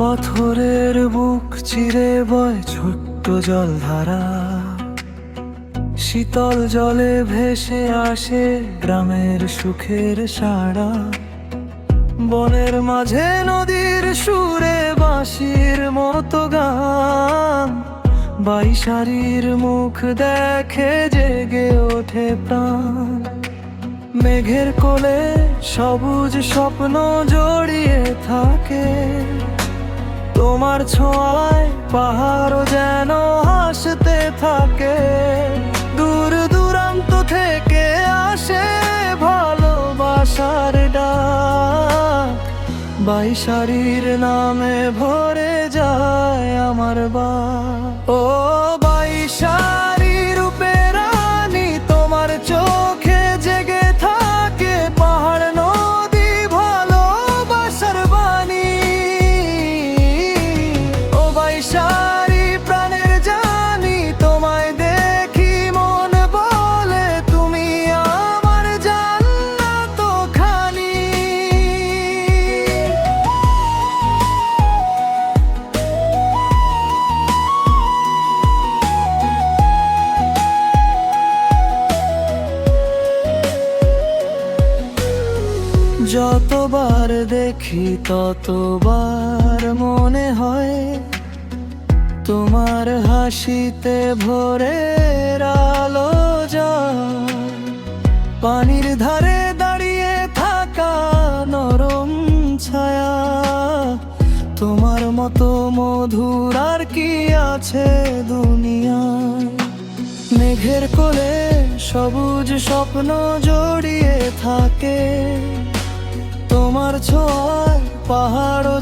পাথরের বুক চিরে বয় ছোট্ট জলধারা, শীতল জলে ভেসে আসে গ্রামের সুখের সাড়া। বনের মাঝে নদীর সুরে বাঁশির মতো গান, বাইশারির মুখ দেখে জেগে ওঠে প্রাণ। মেঘের কোলে সবুজ স্বপ্ন জড়িয়ে থাকে, তোমার ছোঁয়ায় পাহাড়ও যেন হাসতে থাকে। দূর দূরান্ত থেকে আসে ভালোবাসার ডাক, বাইশারির নামে ভরে যায় আমার বাক। ও বাইশারি রূপে রানী, তোমার চোখে জেগে থাকে পাহাড় নদী ভালোবাসার বাণী। ও বাইশারি প্রাণের জানি, তোমায় দেখি মন বলে তুমি আমার জান্নাত খানি। যতবার দেখি ততবার মনে হয় তোমার হাসিতে ভোরের আলো যায়। পানির ধারে দাঁড়িয়ে থাকা নরম ছায়া, তোমার মতো মধুর আর কি আছে দুনিয়ায়। মেঘের কোলে সবুজ স্বপ্ন জড়িয়ে থাকে, তোমার ছোঁয়ায় পাহাড়ও